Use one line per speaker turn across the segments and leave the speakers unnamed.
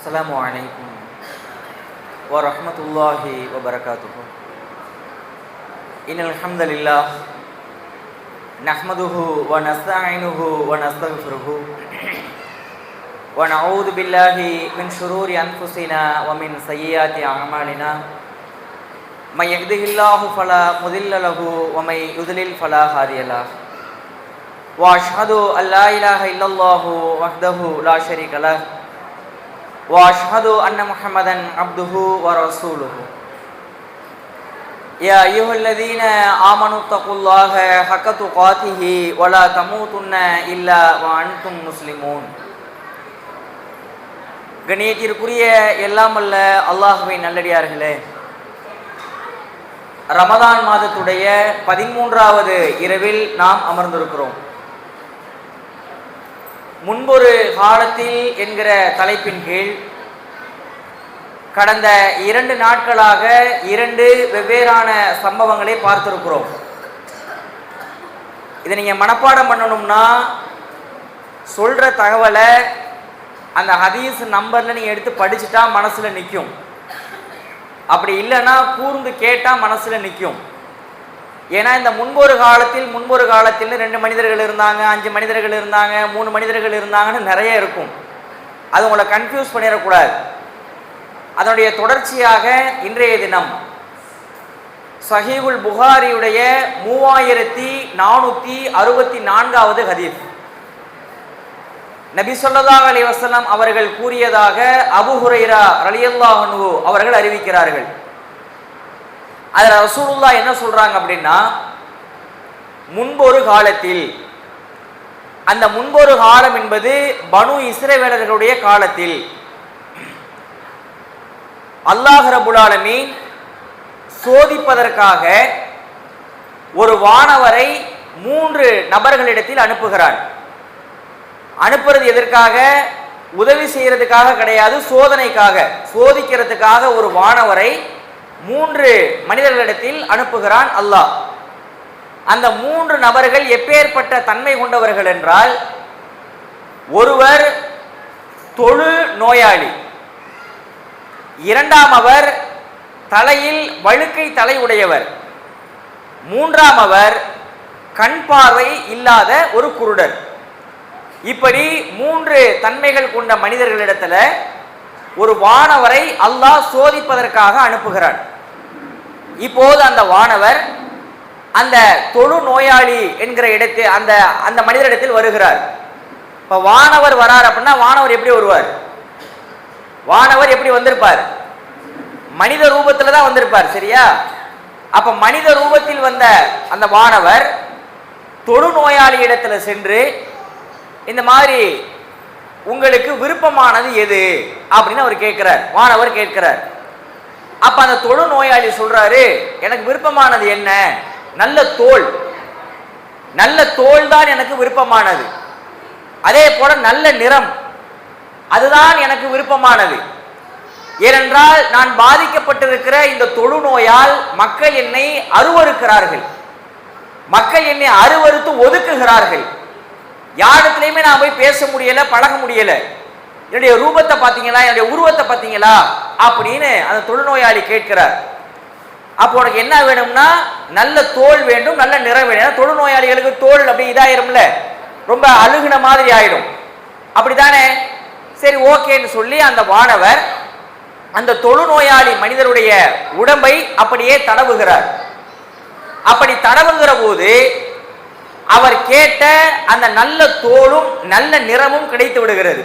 السلام عليكم ورحمة الله وبركاته. إن الحمد لله نحمده ونستعينه ونستغفره ونعوذ بالله من شرور أنفسنا ومن سيئات أعمالنا. من يهده الله فلا مضل له ومن يضلل فلا هادي له. وأشهد أن لا إله إلا الله وحده لا شريك له وأشهد أن محمدا عبده ورسوله. يا أيها الذين آمنوا اتقوا الله حق تقاته ولا تموتن إلا وأنتم مسلمون. கண்ணியத்திற்குரிய எல்லாம் அல்ல அல்லாஹ்வின் நல்லடியார்களே, ரமதான் மாதத்துடைய 13வது இரவில் நாம் அமர்ந்திருக்கிறோம். முன்பொரு காலத்தில் என்கிற தலைப்பின் கீழ் கடந்த 2 நாட்களாக 2 வெவ்வேறான சம்பவங்களை பார்த்திருக்கிறோம். இதை நீங்கள் மனப்பாடம் பண்ணணும்னா சொல்கிற தகவலை அந்த ஹதீஸ் நம்பரில் நீங்கள் எடுத்து படிச்சுட்டா மனசில் நிற்கும். அப்படி இல்லைன்னா கூர்ந்து கேட்டால் மனசில் நிற்கும். ஏன்னா இந்த முன்பொரு காலத்தில் 2 மனிதர்கள் இருந்தாங்க, 5 மனிதர்கள் இருந்தாங்க, 3 மனிதர்கள் இருந்தாங்கன்னு நிறைய இருக்கும். அது உங்களை கன்ஃபியூஸ் பண்ணிடக்கூடாது. அதனுடைய தொடர்ச்சியாக இன்றைய தினம் சஹீஹுல் புகாரியுடைய 3464வது ஹதீஸ், நபி ஸல்லல்லாஹு அலைஹி வஸல்லம் அவர்கள் கூறியதாக அபூ ஹுரைரா ரலியல்லாஹு அன்ஹு அவர்கள் அறிவிக்கிறார்கள். அதில் ரசூலுல்லாஹ் என்ன சொல்றாங்க அப்படின்னா, முன்பொரு காலத்தில், அந்த முன்பொரு காலம் என்பது பனு இஸ்ரவேலர்களுடைய காலத்தில் அல்லாஹ் ரப்புல் ஆலமீன் சோதிப்பதற்காக ஒரு வானவரை 3 நபர்களிடத்தில் அனுப்புகிறார். அனுப்புறது எதற்காக? உதவி செய்யறதுக்காக கிடையாது, சோதனைக்காக, சோதிக்கிறதுக்காக ஒரு வானவரை 3 மனிதர்களிடத்தில் அனுப்புகிறான் அல்லாஹ். அந்த 3 நபர்கள் எப்பேற்பட்ட தன்மை கொண்டவர்கள் என்றால், ஒருவர் தொழு நோயாளி, 2ஆம் அவர் தலையில் வழுக்கை தலை உடையவர், 3ஆம் அவர் கண் பார்வை இல்லாத ஒரு குருடர். இப்படி 3 தன்மைகள் கொண்ட மனிதர்களிடத்துல ஒரு வானவரை அல்லாஹ் சோதிப்பதற்காக அனுப்புகிறார். இப்போது அந்த வானவர் அந்த தொழு நோயாளி என்கிற இடத்தில் அந்த மனிதரிடத்தில் வருகிறார். இப்ப வானவர் வரார் அப்படின்னா வானவர் எப்படி வருவார்? வானவர் எப்படி வந்திருப்பார்? மனித ரூபத்துல தான் வந்திருப்பார், சரியா? அப்ப மனித ரூபத்தில் வந்த அந்த வானவர் தொழு நோயாளி இடத்துல சென்று இந்த மாதிரி உங்களுக்கு விருப்பமானது எது அப்படின்னு அவர் கேட்கிறார், வானவர் கேட்கிறார். அப்ப அந்த தொழு நோயாளி சொல்றாரு, எனக்கு விருப்பமானது என்ன? நல்ல தோல் தான் எனக்கு விருப்பமானது, அதே போல நல்ல நிறம், அதுதான் எனக்கு விருப்பமானது. ஏனென்றால் நான் பாதிக்கப்பட்டிருக்கிற இந்த தொழு நோயால் மக்கள் என்னை அருவருக்கிறார்கள், மக்கள் என்னை அருவருத்து ஒதுக்குகிறார்கள். யாரிடத்துலையுமே நான் போய் பேச முடியல, பழக முடியல. என்னுடைய ரூபத்தை பார்த்தீங்களா, என்னுடைய உருவத்தை பார்த்தீங்களா அப்படின்னு அந்த தொழுநோயாளி கேட்கிறார். அப்போ உனக்கு என்ன வேணும்னா நல்ல தோல் வேண்டும், நல்ல நிறம் வேணும். தொழுநோயாளிகளுக்கு தோல் அப்படி இதாயிரும்ல, ரொம்ப அழுகுன மாதிரி ஆயிடும், அப்படித்தானே? சரி, ஓகேன்னு சொல்லி அந்த வானவர் அந்த தொழுநோயாளி மனிதருடைய உடம்பை அப்படியே தடவுகிறார். அப்படி தடவுகிற போது அவர் கேட்ட அந்த நல்ல தோலும் நல்ல நிறமும் கிடைத்து விடுகிறது.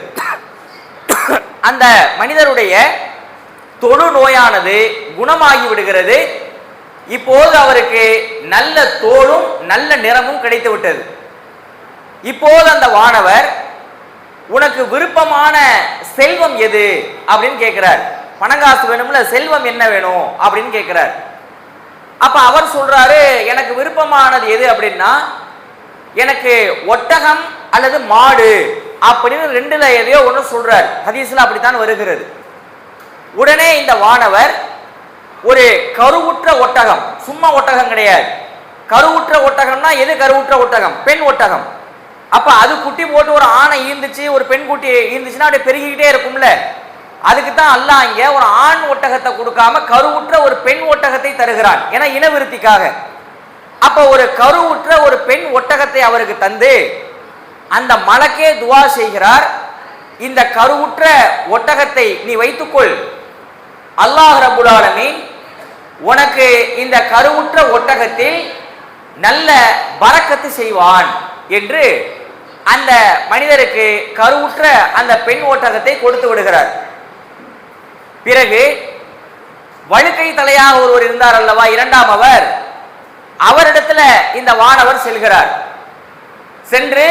அந்த மனிதருடைய தொழு நோயானது குணமாகி விடுகிறது. இப்போது அவருக்கு நல்ல தோலும் நல்ல நிறமும் கிடைத்து விட்டது. இப்போது அந்த வானவர், உனக்கு விருப்பமான செல்வம் எது அப்படின்னு கேட்கிறார். பணங்காசு வேணும்ல, செல்வம் என்ன வேணும் அப்படின்னு கேட்கிறார். அப்ப அவர் சொல்றாரு, எனக்கு விருப்பமானது எது அப்படின்னா, எனக்கு ஒட்டகம் அல்லது மாடு அப்படின்னு 2ல எதையோ ஒன்று சொல்றார். ஹதீஸ்ல அப்படித்தான் வருகிறது. உடனே இந்த வானவர் ஒரு கருவுற்ற ஒட்டகம், சும்மா ஒட்டகம் கிடையாது, கருவுற்ற ஒட்டகம்னா எது? கருவுற்ற ஒட்டகம், பெண் ஒட்டகம். அப்ப அது குட்டி போட்டு ஒரு ஆணை ஈந்துச்சு, ஒரு பெண் குட்டி ஈந்துச்சுன்னா அப்படியே பெருகிக்கிட்டே இருக்கும்ல. அதுக்கு தான் அல்லாஹ் இங்க ஒரு ஆண் ஒட்டகத்தை கொடுக்காம கருவுற்ற ஒரு பெண் ஒட்டகத்தை தருகிறான், ஏன்னா இனவிருத்திக்காக. அப்ப ஒரு கருவுற்ற ஒரு பெண் ஒட்டகத்தை அவருக்கு தந்து அந்த மலக்கே துவா செய்கிறார், இந்த கருவுற்ற ஒட்டகத்தை நீ வைத்துக்கொள், அல்லாஹ் ரப்புல் ஆலமீன் உனக்கு இந்த கருவுற்ற ஒட்டகத்தில் நல்ல பரக்கத்து செய்வான் என்று அந்த மனிதருக்கு கருவுற்ற அந்த பெண் ஒட்டகத்தை கொடுத்து விடுகிறார். பிறகு வழுக்கை தலையாக ஒருவர் இருந்தார் அல்லவா, இரண்டாம் அவரிடத்துல இந்த வானவர் செல்கிறார். சென்று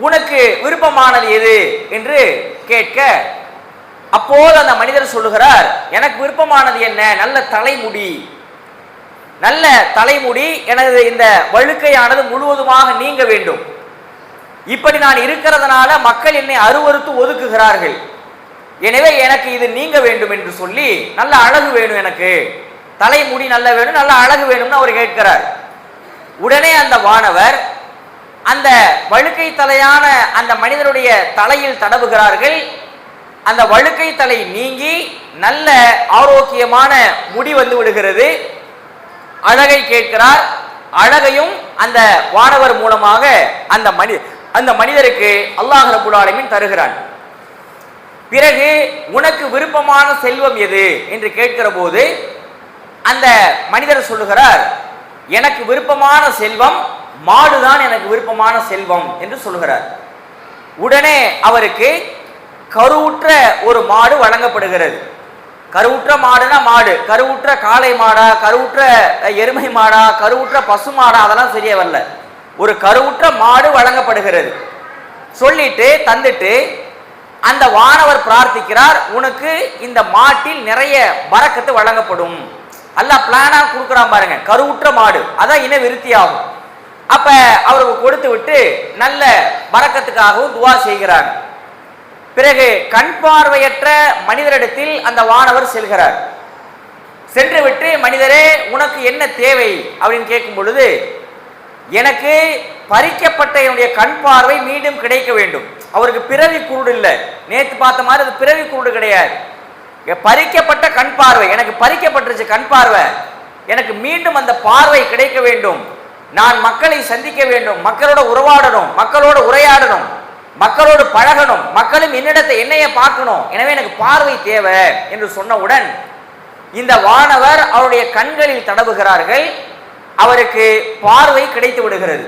உனக்கு விருப்பமானது எது என்று கேட்க, அப்போது அந்த மனிதர் சொல்லுகிறார், எனக்கு விருப்பமானது என்ன, நல்ல தலைமுடி, நல்ல தலைமுடி, எனது இந்த வழுக்கையானது முழுவதுமாக நீங்க வேண்டும். இப்படி நான் இருக்கிறதுனால மக்கள் என்னை அருவருத்து ஒதுக்குகிறார்கள், எனவே எனக்கு இது நீங்க வேண்டும் என்று சொல்லி நல்ல அழகு வேணும், எனக்கு தலைமுடி நல்ல வேணும், நல்ல அழகு வேணும்னு அவர் கேட்கிறார். உடனே அந்த வானவர் அந்த வழுக்கை தலையான அந்த மனிதருடைய தலையில் தடவுகிறார்கள். அந்த வழுக்கை தலை நீங்கி நல்ல ஆரோக்கியமான முடி வந்து விடுகிறது. அழகை கேட்கிறார், அழகையும் அந்த வானவர் மூலமாக அந்த மனிதருக்கு அல்லாஹ் ரப்புல் ஆலமீன் தருகிறான். பிறகு உனக்கு விருப்பமான செல்வம் எது என்று கேட்கிற போது அந்த மனிதர் சொல்லுகிறார், எனக்கு விருப்பமான செல்வம் மாடுதான், எனக்கு விருப்பமான செல்வம் என்று சொல்லுகிறார். உடனே அவருக்கு கருவுற்ற ஒரு மாடு வழங்கப்படுகிறது. கருவுற்ற மாடுனா மாடு, கருவுற்ற காளை மாடா, கருவுற்ற எருமை மாடா, கருவுற்ற பசு மாடா, அதெல்லாம் சரியா வரல, ஒரு கருவுற்ற மாடு வழங்கப்படுகிறது. சொல்லிட்டு தந்துட்டு அந்த வானவர் பிரார்த்திக்கிறார், உனக்கு இந்த மாட்டில் நிறைய பரக்கத்து வழங்கப்படும். அல்லாஹ் பிளானா கொடுக்குறான் பாருங்க, கருவுற்ற மாடு, அதான் இன விருத்தியாகும். அப்ப அவருக்கு கொடுத்து விட்டு நல்ல பரக்கத்துக்காகவும் துவா செய்கிறார். பிறகு கண் பார்வையற்ற மனிதரிடத்தில் அந்த வானவர் செல்கிறார். சென்று விட்டு, மனிதரே உனக்கு என்ன தேவை அப்படின்னு கேட்கும் பொழுது, எனக்கு பறிக்கப்பட்ட என்னுடைய கண் பார்வை மீண்டும் கிடைக்க வேண்டும். அவருக்கு பிறவி குருடு இல்லை, நேற்று பார்த்த மாதிரி அது பிறவி குருடு கிடையாது, பறிக்கப்பட்ட கண் பார்வை, எனக்கு பறிக்கப்பட்டுருச்சு கண் பார்வை, எனக்கு மீண்டும் அந்த பார்வை கிடைக்க வேண்டும், நான் மக்களை சந்திக்க வேண்டும், மக்களோட உறவாடணும், மக்களோட உரையாடணும், மக்களோடு பழகணும், மக்களும் என்னைய பார்க்கணும், எனவே எனக்கு பார்வை தேவை என்று சொன்னவுடன் இந்த வானவர் அவருடைய கண்களில் தடவுகிறார்கள், அவருக்கு பார்வை கிடைத்து விடுகிறது.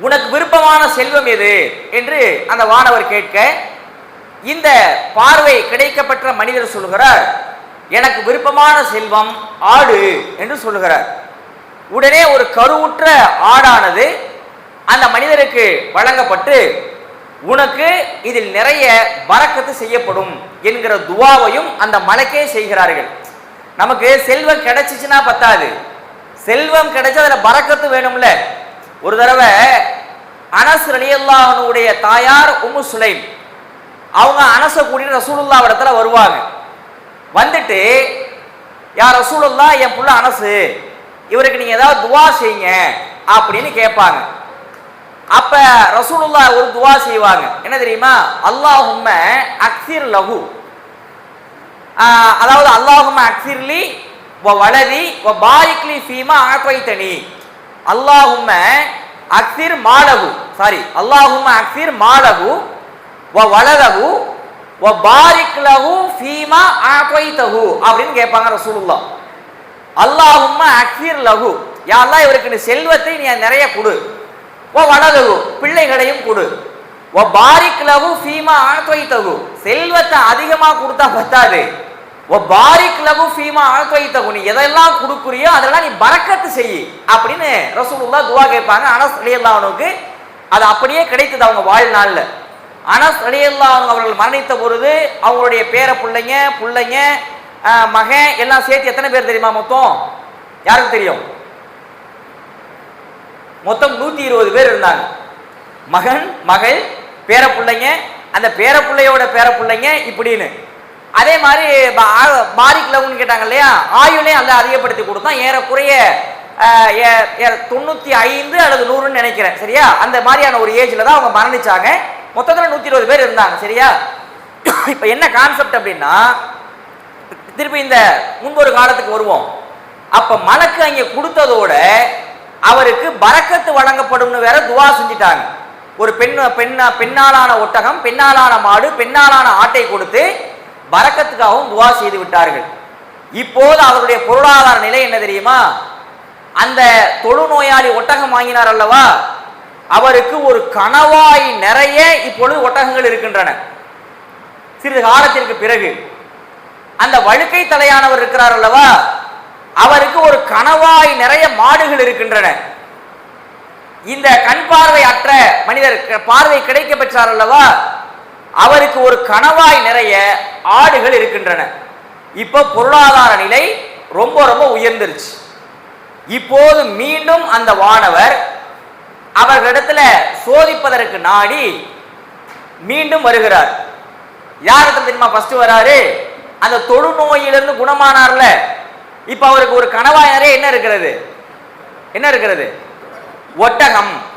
உனக்கு விருப்பமான செல்வம் எது என்று அந்த வானவர் கேட்க, இந்த பார்வை கிடைக்கப்பட்ட மனிதர் சொல்லுகிறார், எனக்கு விருப்பமான செல்வம் ஆடு என்று சொல்லுகிறார். உடனே ஒரு கருவுற்ற ஆடானது அந்த மனிதருக்கு வழங்கப்பட்டு, உனக்கு இதில் நிறைய பரக்கத்து செய்யப்படும் என்கிற துவாவையும் அந்த மலக்கே செய்கிறார்கள். நமக்கு செல்வம் கிடைச்சிச்சுன்னா பத்தாது, செல்வம் கிடைச்சா அதுல பரக்கத்து வேணும்ல. ஒரு தடவை அனஸ் ரலியல்லாஹு அன்ஹுவுடைய தாயார் உம்மு சுலைம் அவங்க அனஸை கூட்டிட்டு ரசூலுல்லாஹ் இடத்துல வருவாங்க. வந்துட்டு, யா ரசூலுல்லாஹ், என் புள்ள அனசு, இவருக்கு நீங்க ஏதாவது துவா செய்யுங்க அப்படின்னு கேட்பாங்க. அப்ப ரசூலுல்லாஹ் ஒரு துவா செய்வாங்க, என்ன தெரியுமா, அல்லாஹும்ம அக்ஸிர் லஹு, அதாவது அல்லாஹும்ம அக்ஸிர்லி வ வலதி வ பாரிக்லி ஃபீமா ஆத்வைதனி, அல்லாஹும்ம அக்ஸிர் மாலஹு, அல்லாஹும்ம அக்ஸிர் மாலஹு வ வலதஹு வ பாரிக் லஹு ஃபீமா ஆத்வைதஹு அப்படின்னு கேட்பாங்க ரசூலுல்லாஹ். அல்லாஹும்ம அக்ஸிர் லஹு, யா அல்லாஹ் இவருக்கு நீ செல்வத்தை நீ நிறைய கொடு, வ வலதஹு பிள்ளைகளையும் கொடு, வ பாரிக் லஹு ஃபீமா ஆத்வைதஹு செல்வத்தை அதிகமா கொடுத்தா பத்தாது, வ பாரிக் லஹு ஃபீமா ஆத்வைதஹு நீ எதெல்லாம் கொடுக்குறியோ அதெல்லாம் நீ பரக்கத்து செய் அப்படின்னு ரசூலுல்லாஹ் துஆ கேட்பாங்க. அனஸ் ரலியல்லாஹு அன்ஹுக்கு அது அப்படியே கிடைத்தது அவங்க வாழ்நாள்ல. அனஸ் ரலியல்லாஹு அன்ஹு அவர்கள் மரணித்த பொழுது அவங்களுடைய பேர பிள்ளைங்க மகன் எல்லாம் சேர்த்து எத்தனை பேர் தெரியுமா மொத்தம்? யாருக்கு தெரியும்? மொத்தம் 120 பேர் இருந்தாங்க. மகன், மகள், பேர பிள்ளைங்க, அந்த பேர பிள்ளையோட பேர பிள்ளைங்க இப்படின்னு. அதே மாதிரி பாரிக் லவ்னு கேட்டாங்க இல்லையா, ஆயுளே அல்ல அதிகப்படுத்தி கொடுத்தான். ஏறக்குறைய 95 அல்லது 100ன்னு நினைக்கிறேன், சரியா? அந்த மாதிரியான ஒரு ஏஜ்ல தான் அவங்க மரணிச்சாங்க. மொத்தத்தில் 120 பேர் இருந்தாங்க, சரியா? இப்ப என்ன கான்செப்ட் அப்படின்னா, திருப்பி இந்த முன்பொரு காலத்துக்கு வருவோம். அப்ப மலக்கு அங்கே கொடுத்ததோட அவருக்கு பரக்கத்து வழங்கப்படும்னு வேற துவா செஞ்சிட்டாங்க. ஒரு பெண்ணாலான ஒட்டகம், பெண்ணாலான மாடு, பெண்ணாலான ஆட்டை கொடுத்து பரக்கத்துக்காகவும் துவா செய்து விட்டார்கள். இப்போது அவருடைய பொருளாதார நிலை என்ன தெரியுமா? அந்த தொழுநோயாளி ஒட்டகம் வாங்கினார் அல்லவா, அவருக்கு ஒரு கணவாய் நிறைய இப்பொழுது ஒட்டகங்கள் இருக்கின்றன. சிறிது காலத்திற்கு பிறகு அந்த வழுக்கை தலையானவர் இருக்கிறார் அல்லவா, அவருக்கு ஒரு கணவாய் நிறைய மாடுகள் இருக்கின்றன. இந்த கண் பார்வை அற்ற மனிதர் பார்வை கிடைக்க பெற்றார் அல்லவா, அவருக்கு ஒரு கணவாய் நிறைய ஆடுகள் இருக்கின்றன. இப்ப பொருளாதார நிலை ரொம்ப ரொம்ப உயர்ந்துருச்சு. இப்போது மீண்டும் அந்த வானவர் அவர்களிடத்துல சோதிப்பதற்கு நாடி மீண்டும் வருகிறார். யாருக்கு தெரியுமா ஃபர்ஸ்ட் வராரு? அந்த தொழுநோயிலிருந்து குணமானார்ல, இப்ப அவருக்கு ஒரு கணவாய் நிறைய என்ன இருக்கிறது? என்ன இருக்கிறது?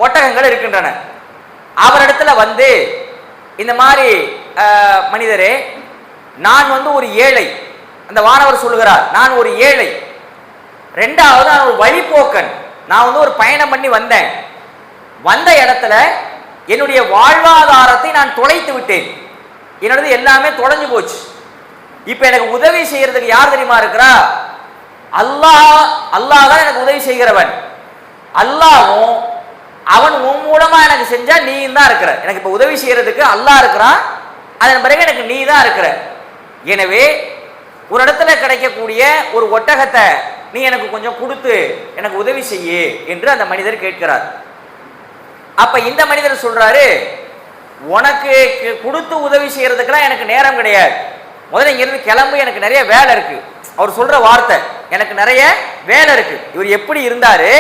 ஒட்டகங்கள் இருக்கின்றன. அவரிடத்துல வந்து இந்த மாதிரி மனிதரே, நான் வந்து ஒரு ஏழை. அந்த வானவர் சொல்லுகிறார், நான் ஒரு ஏழை. ரெண்டாவது, நான் ஒரு வழிபோக்கன். நான் வந்து ஒரு பயணம் பண்ணி வந்தேன். வந்த இடத்துல என்னுடைய வாழ்வாதாரத்தை நான் தொலைத்து விட்டேன். என்னோடது எல்லாமே தொலைஞ்சு போச்சு. இப்ப எனக்கு உதவி செய்யறதுக்கு யார் தெரியுமா இருக்கிறா? அல்லாஹ் தான் எனக்கு உதவி செய்கிறவன். அல்லாஹ்வும் அவன் உன் மூலமா எனக்கு செஞ்சா நீ தான் இருக்கிற. எனக்கு இப்ப உதவி செய்யறதுக்கு அல்லாஹ் இருக்கிறான், அதன் பிறகு எனக்கு நீ தான் இருக்கிற. எனவே ஒரு இடத்துல கிடைக்கக்கூடிய ஒரு ஒட்டகத்தை நீ எனக்கு கொஞ்சம் கொடுத்து எனக்கு உதவி செய்ய என்று அந்த மனிதர் கேட்கிறார். அப்ப இந்த மனிதர் சொல்றாரு, உனக்கு கொடுத்து உதவி செய்யறதுக்கெல்லாம் எனக்கு நேரம் கிடையாது. முதல்ல இங்கிருந்து கிளம்பு, எனக்கு நிறைய வேலை இருக்கு. அவர் சொல்ற வார்த்தை, எனக்கு நிறைய வேலை இருக்கு. இவர் எப்படி இருந்தாரு,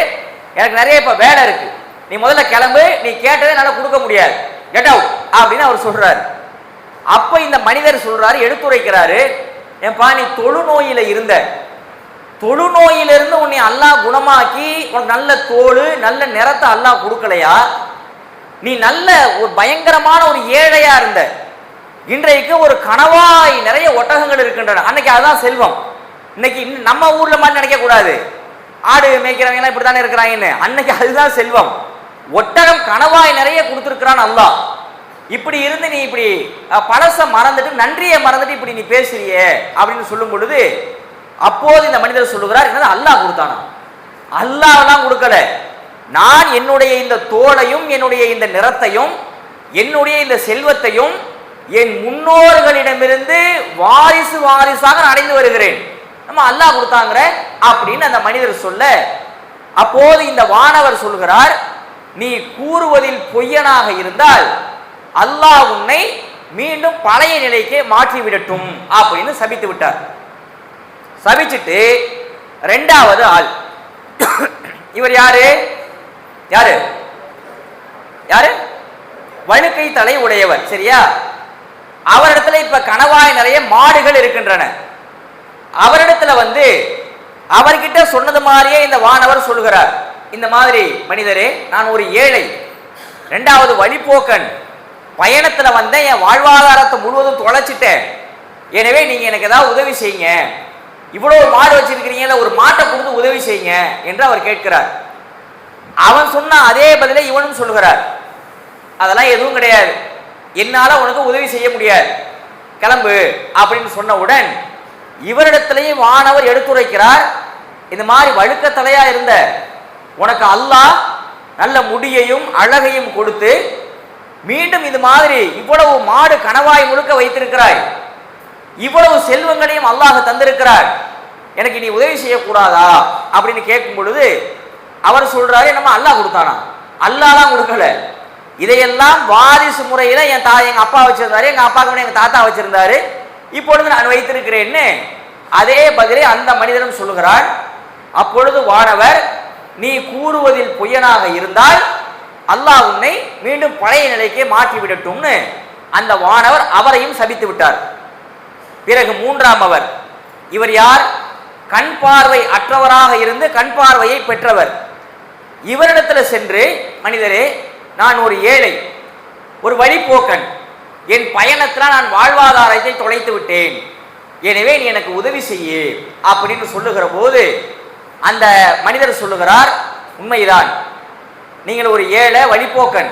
எனக்கு நிறைய இப்ப வேலை இருக்கு, நீ முதல்ல கிளம்பு, நீ கேட்டதை என்னால கொடுக்க முடியாது, கெட் அவுட் அப்படின்னு அவர் சொல்றாரு. அப்ப இந்த மனிதர் சொல்றாரு, எடுத்துரைக்கிறாரு, ஏன்பா நீ தொழுநோயில இருந்த, தொழுநோயிலிருந்து உன்னை அல்லாஹ் குணமாக்கி உனக்கு நல்ல தோல் நல்ல நிறத்தை அல்லாஹ் கொடுக்கலையா? நீ நல்ல ஒரு பயங்கரமான ஒரு ஏழையா இருந்த, இன்றைக்கு ஒரு கணவாய் நிறைய ஒட்டகங்கள் இருக்கின்றன. அன்னைக்கு அதுதான் செல்வம். இன்னைக்கு நம்ம ஊர்ல மாதிரி நினைக்க கூடாது, ஆடு மேய்க்கிறவங்க எல்லாம் இப்படித்தானே இருக்கிறாங்கன்னு. அன்னைக்கு அதுதான் செல்வம். ஒட்டகம் கணவாய் நிறைய கொடுத்திருக்கிறான் அல்லாஹ். இப்படி இருந்து நீ இப்படி பழச மறந்துட்டு நன்றியை மறந்துட்டு இப்படி நீ பேசுறியே அப்படின்னு சொல்லும் பொழுது, அப்போது இந்த மனிதர் சொல்லுகிறார், என்னது அல்லாஹ் கொடுத்தானா? அல்லாஹ்லாம் கொடுக்கல. நான் என்னுடைய இந்த தோளையும் என்னுடைய இந்த நிறத்தையும் என்னுடைய இந்த செல்வத்தையும் என் முன்னோர்களிடமிருந்து வாரிசாக அடைந்து வருகிறேன். நம்ம அல்லாஹ் கொடுத்தாங்கிற அப்படின்னு அந்த மனிதர் சொல்ல, அப்போது இந்த வானவர் சொல்கிறார், நீ கூறுவதில் பொய்யனாக இருந்தால் அல்லாஹ் உன்னை மீண்டும் பழைய நிலைக்கே மாற்றி விடட்டும் அப்படின்னு சபித்து விட்டார். சபிச்சுட்டு ரெண்டாவது ஆள், இவர் யாரு யாரு யாரு வழுக்கை தலை உடையவர், சரியா? அவரிடத்துல இப்ப கணவாய் நிறைய மாடுகள் இருக்கின்றன. அவரிடத்துல வந்து அவர்கிட்ட சொன்னது மாதிரியே இந்த வானவர் சொல்கிறார், இந்த மாதிரி மனிதரே, நான் ஒரு ஏழை, ரெண்டாவது வழிபோக்கன், பயணத்துல வந்த என் வாழ்வாதாரத்தை முழுவதும் தொலைச்சிட்டேன். எனவே நீங்க எனக்கு ஏதாவது உதவி செய்யுங்க, இவ்வளவு மாடு வச்சிருக்கிறீங்களா, ஒரு மாட்டை கொடுத்து உதவி செய்யுங்க என்று அவர் கேட்கிறார். அவன் சொன்ன அதே பதிலை இவனும் சொல்கிறார், அதெல்லாம் எதுவும் கிடையாது, என்னால உனக்கு உதவி செய்ய முடியாது, கிளம்பு அப்படின்னு சொன்னவுடன் இவரிடத்திலேயும் வானவர் எடுத்துரைக்கிறார், இந்த மாதிரி வழுக்க தலையா இருந்த உனக்கு அல்லாஹ் நல்ல முடியையும் அழகையும் கொடுத்து மீண்டும் இது மாதிரி இவ்வளவு மாடு கணவாய் முழுக்க வைத்திருக்கிறாய், இவ்வளவு செல்வங்களையும் அல்லாஹ் தந்திருக்கிறார், எனக்கு நீ உதவி செய்யக்கூடாதா அப்படின்னு கேட்கும் பொழுது அவர் சொல்றாரு, நம்ம அல்லாஹ் கொடுத்தானா? அல்லாஹ்லாம் கொடுக்கல, இதையெல்லாம் வாரிசு முறையில எங்க அப்பா வச்சிருந்தாரு, எங்க அப்பாவுக்கு எங்க தாத்தா வச்சிருந்தாரு, இப்பொழுது நான் வைத்திருக்கிறேன்னு அதே பதிலை அந்த மனிதனும் சொல்லுகிறான். அப்பொழுது வானவர், நீ கூறுவதில் பொய்யனாக இருந்தால் அல்லாஹ் உன்னை மீண்டும் பழைய நிலைக்கே மாற்றி விடட்டும்னு அந்த வானவர் அவரையும் சபித்து விட்டார். பிறகு மூன்றாம் அவர், இவர் யார்? கண் பார்வை அற்றவராக இருந்து கண் பார்வையை பெற்றவர். இவரிடத்துல சென்று, மனிதரே, நான் ஒரு ஏழை, ஒரு வழிபோக்கன், என் பயணத்தில் நான் வாழ்வாதாரத்தை தொலைத்து விட்டேன், எனவே நீ எனக்கு உதவி செய்ய அப்படின்னு சொல்லுகிற போது அந்த மனிதர் சொல்லுகிறார், உண்மைதான், நீங்கள் ஒரு ஏழை வழிபோக்கன்,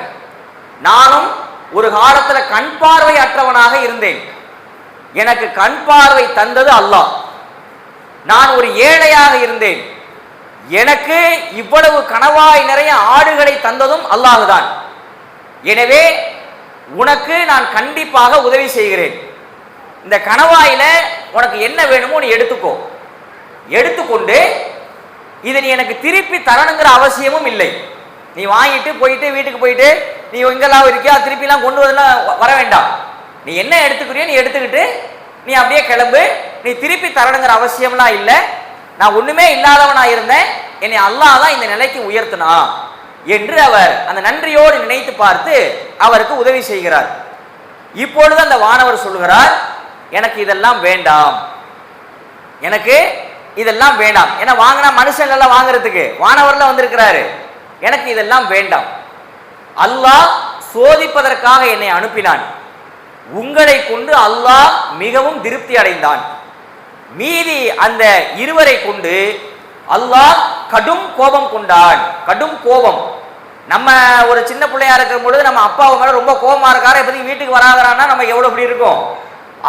நானும் ஒரு காலத்தில் கண் பார்வை அற்றவனாக இருந்தேன், எனக்கு கண் பார்வை தந்தது அல்லாஹ். நான் ஒரு ஏழையாக இருந்தேன், எனக்கு இவ்வளவு கணவாய் நிறைய ஆடுகளை தந்ததும் அல்லாஹுதான். எனவே உனக்கு நான் கண்டிப்பாக உதவி செய்கிறேன். இந்த கணவாயில உனக்கு என்ன வேணுமோ நீ எடுத்துக்கோ, எடுத்துக்கொண்டு இதை நீ எனக்கு திருப்பி தரணுங்கிற அவசியமும் இல்லை. நீ வாங்கிட்டு போயிட்டு வீட்டுக்கு போயிட்டு நீ எங்கெல்லாம் இருக்கியா திருப்பிலாம் கொண்டு வர வேண்டாம். நீ என்ன எடுத்துக்கிறியோ நீ எடுத்துக்கிட்டு நீ அப்படியே கிளம்பு, நீ திருப்பி தரணுங்கிற அவசியம்லாம் இல்லை. நான் ஒண்ணுமே இல்லாதவனா இருந்தேன், என்னை அல்லாஹ் தான் இந்த நிலைக்கு உயர்த்தினா என்று அவர் அந்த நன்றியோடு நினைத்து பார்த்து அவருக்கு உதவி செய்கிறார். இப்பொழுது அந்த வானவர் சொல்கிறார், எனக்கு இதெல்லாம் வேண்டாம், எனக்கு இதெல்லாம் வேண்டாம். ஏன்னா வாங்கினா மனுஷன் எல்லாம் வாங்குறதுக்கு வானவர்ல வந்திருக்கிறாரு, எனக்கு இதெல்லாம் வேண்டாம். அல்லாஹ் சோதிப்பதற்காக என்னை அனுப்பினான், உங்களை கொண்டு அல்லாஹ் மிகவும் திருப்தி அடைந்தான். மீதி அந்த இருவரை கொண்டு அல்லாஹ் கடும் கோபம் கொண்டான். கடும் கோபம். நம்ம ஒரு சின்ன பிள்ளையா இருக்கிற பொழுது நம்ம அப்பாவை மேல ரொம்ப கோபமா இருக்காரு, இப்போதைக்கு வீட்டுக்கு வராதரான்னா நம்ம எவ்வளவு இப்படி இருக்கும்.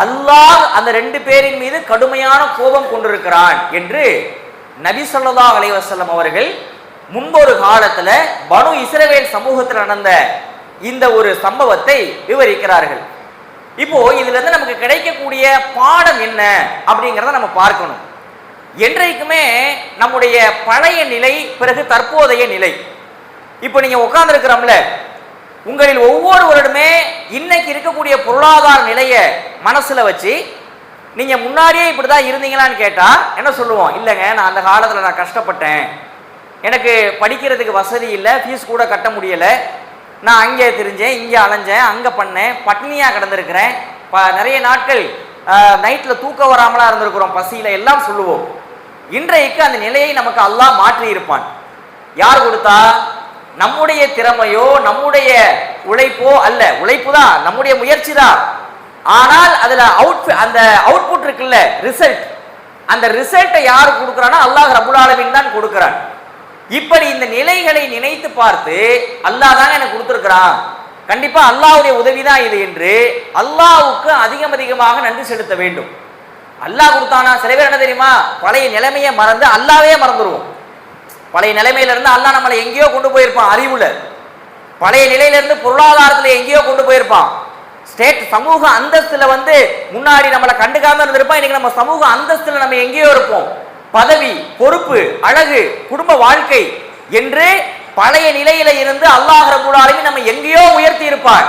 அல்லாஹ் அந்த ரெண்டு பேரின் மீது கடுமையான கோபம் கொண்டிருக்கிறான் என்று நபி ஸல்லல்லாஹு அலைஹி வஸல்லம் அவர்கள் முன்பொரு காலத்துல பனு இஸ்ரவேல் சமூகத்தில் நடந்த இந்த ஒரு சம்பவத்தை விவரிக்கிறார்கள். இப்போ இதுல இருந்து நமக்கு கிடைக்கக்கூடிய பாடம் என்ன அப்படிங்கிறத நம்ம பார்க்கணும். என்றைக்குமே நம்முடைய பழைய நிலை பிறகு தற்போதைய நிலை. இப்போ நீங்க உட்கார்ந்து இருக்கிறோம்ல, உங்களில் ஒவ்வொருவருமே இன்னைக்கு இருக்கக்கூடிய பொருளாதார நிலையை மனசுல வச்சு நீங்க முன்னாடியே இப்படிதான் இருந்தீங்களான்னு கேட்டா என்ன சொல்லுவோம்? இல்லைங்க, நான் அந்த காலத்துல நான் கஷ்டப்பட்டேன், எனக்கு படிக்கிறதுக்கு வசதி இல்லை, ஃபீஸ் கூட கட்ட முடியலை, நான் அங்கே தெரிஞ்சேன், இங்கே அலைஞ்சேன், அங்கே பண்ணேன், பட்னியாக கிடந்திருக்கிறேன், நிறைய நாட்கள் நைட்டில் தூக்கம் வராமலாம் இருந்திருக்கிறோம், பசியில் எல்லாம் சொல்லுவோம். இன்றைக்கு அந்த நிலையை நமக்கு அல்லாஹ் மாற்றி இருப்பான். யார் கொடுத்தா? நம்முடைய திறமையோ நம்முடைய உழைப்போ அல்ல, உழைப்பு தான், நம்முடைய முயற்சி தான். ஆனால் அதில் அந்த அவுட்புட் இருக்குல்ல, ரிசல்ட், அந்த ரிசல்ட்டை யார் கொடுக்குறான்னா அல்லாஹ் ரப்புல் ஆலமீன் தான் கொடுக்குறான். இப்படி இந்த நிலைகளை நினைத்து பார்த்து அல்லாஹ் தாங்க எனக்கு கொடுத்துருக்கிறான், கண்டிப்பா அல்லாஹ்வுடைய உதவி தான் இது என்று அல்லாஹ்வுக்கு அதிகமாக நன்றி செலுத்த வேண்டும். அல்லாஹ் கொடுத்தானா? சில பேர் என்ன தெரியுமா, பழைய நிலைமையை மறந்து அல்லாவே மறந்துடுவோம். பழைய நிலைமையில இருந்து அல்லாஹ் நம்மளை எங்கேயோ கொண்டு போயிருப்பான், அறிவுல பழைய நிலையில இருந்து பொருளாதாரத்துல எங்கேயோ கொண்டு போயிருப்பான், ஸ்டேட் சமூக அந்தஸ்துல முன்னாடி நம்மளை கண்டுக்காம இருந்திருப்பான், இன்னைக்கு நம்ம சமூக அந்தஸ்துல நம்ம எங்கேயோ இருப்போம். பதவி, பொறுப்பு, அழகு, குடும்ப வாழ்க்கை என்று பழைய நிலையில இருந்து அல்லாஹ் ரப்பல் ஆலமீன் நம்ம எங்கேயோ உயர்த்தி இருப்பார்.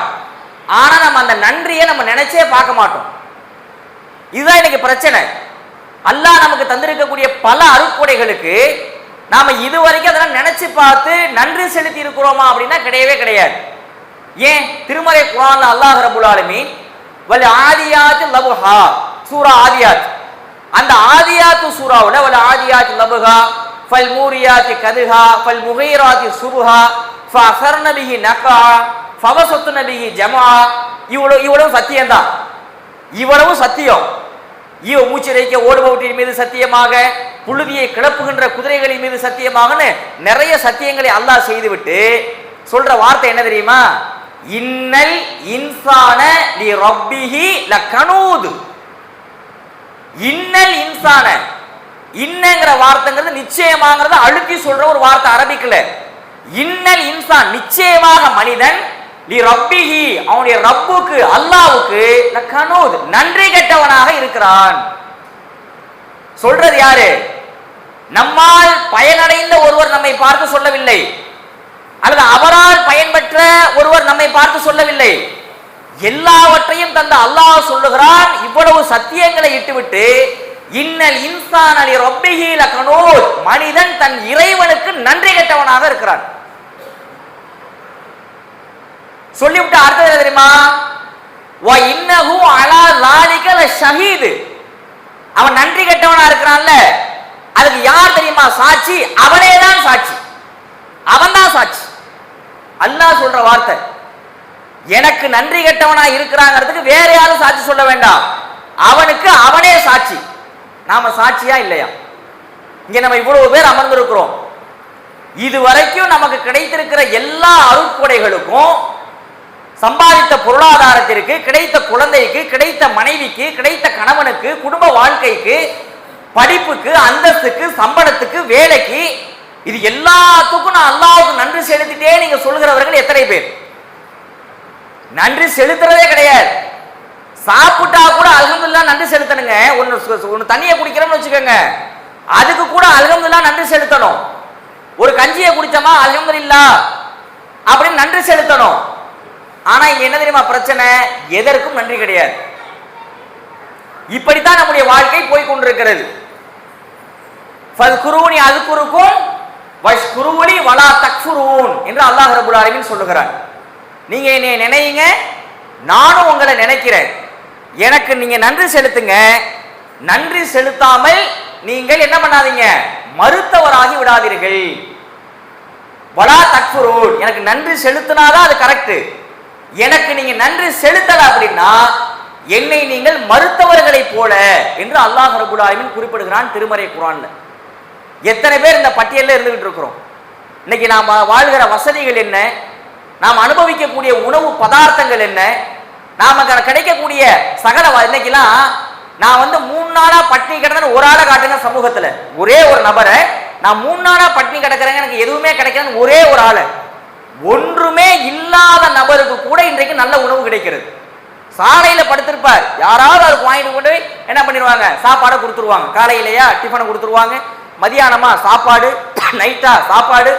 ஆனா நம்ம அந்த நன்றியை நம்ம நினைச்சே பார்க்க மாட்டோம். இதுதான் இன்னைக்கு பிரச்சனை. அல்லாஹ் நமக்கு தந்திருக்கக்கூடிய பல அருட்கொடைகளுக்கு நாம இதுவரைக்கும் அதெல்லாம் நினைச்சு பார்த்து நன்றி செலுத்தி இருக்கிறோமா அப்படின்னா கிடையவே கிடையாது. ஏன்? திருமறை குர்ஆன்ல அல்லாஹ் ரப்பல் ஆலமீன் வல் ஆதியாத் லபஹா, சூரா ஆதியாத், அந்த ஆதியாத்து சூராவுல வல் ஆதியாத் லபஹா ஃபல் மூரியாத் கதுஹா ஃபல் முகைராத் சுபஹா ஃபஅஸர்ன பிஹி நகா ஃபவஸத்ன பிஹி ஜமா, இவ்வளவு சத்தியம் தான், இவ்வளவு சத்தியம். மூச்சிறைக்க ஓடுபவற்றின் மீது சத்தியமாக, புழுதியை கிளப்புகின்ற குதிரைகளின் மீது சத்தியமாகன்னு நிறைய சத்தியங்களை அல்லாஹ் செய்துவிட்டு சொல்ற வார்த்தை என்ன தெரியுமா? இன்னல் இன்சான லி ரப்பிஹி லகனூத். இன்னல் இன்சான, இன்னங்கிற வார்த்தைங்கிறது நிச்சயமாங்கிறத அழுத்தி சொல்ற ஒரு வார்த்தை அரபிக்குல. இன்னல் இன்சான், நிச்சயமாக மனிதன், லி ரப்பிஹி, அவனுடைய ரப்புக்கு அல்லாஹ்வுக்கு லகனூத், நன்றி கெட்டவனாக இருக்கிறான். சொல்றது யாரு? நம்மால் பயனடைந்த ஒருவர் நம்மை பார்த்து சொல்லவில்லை, அல்லது அவரால் பயன்பெற்ற ஒருவர் நம்மை பார்த்து சொல்லவில்லை. எல்லாவற்றையும் தந்த அல்லாஹ் சொல்லுகிறான். இவ்வளவு சத்தியங்களை இட்டுவிட்டு இன்னல் இன்சான லி ரப்பிஹி லகனூத், மனிதன் தன் இறைவனுக்கு நன்றி கெட்டவனாக இருக்கிறான். சொல்லிவிட்டு அர்த்தம் என்ன தெரியுமா? வ இன்னஹு அலா ஸாலிக லஷஹீத், அவன் நன்றி கெட்டவனா இருக்கிறான்ல, அதுக்கு யார் தெரியுமா சாட்சி? அவனே தான் சாட்சி, அவன் தான் சாட்சி. அல்லாஹ் சொல்ற வார்த்தை. எனக்கு நன்றி கெட்டவனா இருக்கிறாங்கிறதுக்கு வேற யாரும் சாட்சி சொல்ல வேண்டாம், அவனுக்கு அவனே சாட்சி. நாம சாட்சியா இல்லையா? இங்க நம்ம இவ்வளவு பேர் அமர்ந்திருக்கிறோம். இதுவரைக்கும் நமக்கு கிடைத்திருக்கிற எல்லா அருட்கொடைகளுக்கும், சம்பாதித்த பொருளாதாரத்திற்கு, கிடைத்த குழந்தைக்கு, கிடைத்த மனைவிக்கு, கிடைத்த கணவனுக்கு, குடும்ப வாழ்க்கைக்கு, படிப்புக்கு, அந்தஸ்துக்கு, சம்பளத்துக்கு, வேலைக்கு, இது எல்லாத்துக்கும் நான் அல்லாஹ்வுக்கு நன்றி செலுத்திட்டே நீங்க சொல்கிறவர்கள் எத்தனை பேர்? நன்றி செலுத்துறதே கிடையாது. சாப்பிட்டா கூட அல்ஹம்துலில்லாஹ் நன்றி செலுத்தணுங்க. ஒன்னு தண்ணியை குடிக்கிறோம்னு வச்சுக்கோங்க, அதுக்கு கூட அல்ஹம்துலில்லாஹ் நன்றி செலுத்தணும். ஒரு கஞ்சியை குடிச்சோமா அல்ஹம்துலில்லாஹ் அப்படின்னு நன்றி செலுத்தணும். ஆனா இங்க என்ன தெரியுமா பிரச்சனை? எதற்கும் நன்றி கிடையாது. இப்படித்தான் நம்முடைய வாழ்க்கை போய் கொண்டிருக்கிறது. ஃபஸ்குரூனி அஸ்குருக்கும் வஷ்குரூனி வலா தக்ஃபுரூன் என்று அல்லாஹ் ரப்பல் ஆலமீன் சொல்லுகிறார். நீங்க என்னை நினைங்க, நானும் உங்களை நினைக்கிறேன். எனக்கு நீங்க நன்றி செலுத்துங்க. நன்றி செலுத்தாமல் நீங்கள் என்ன பண்ணாதீங்க, மறுத்தவராகி விடாதீர்கள். வலா தக்ஃபுரூன், எனக்கு நன்றி செலுத்தினாதான் அது கரெக்ட். எனக்கு நீங்க நன்றி செலுத்தல அப்படின்னா என்னை நீங்கள் மறுத்தவர்களை போல என்று அல்லாஹ் ரப்பல் ஆலமீன் குறிப்பிடுகிறான் திருமறை குர்ஆன்ல. எத்தனை பேர் இந்த பட்டியலில் இருந்துகிட்டு இருக்கிறோம்? இன்னைக்கு நாம் வாழ்கிற வசதிகள் என்ன, நாம் அனுபவிக்கக்கூடிய உணவு பதார்த்தங்கள் என்ன, நாம கிடைக்கக்கூடிய சகல இன்னைக்கெல்லாம் நான் 3 நாளா பட்டினி கிடந்தேன்னு ஒரு ஆளை காட்டுங்க சமூகத்துல, ஒரே ஒரு நபரை நான் 3 நாளா பட்டினி கிடக்கிறேங்க எனக்கு எதுவுமே கிடைக்கலன்னு ஒரே ஒரு ஆளு, ஒன்றுமே இல்லாத நபருக்கு கூட இன்றைக்கு நல்ல உணவு கிடைக்கிறது. சாலையில படுத்திருப்பார், யாராவது அவருக்கு வாங்கிட்டு கொண்டு என்ன பண்ணிடுவாங்க, சாப்பாடை கொடுத்துருவாங்க. காலையிலையா டிஃபனை கொடுத்துருவாங்க, மதியானமா சாப்பாடு, நைட்டா சாப்பாடு,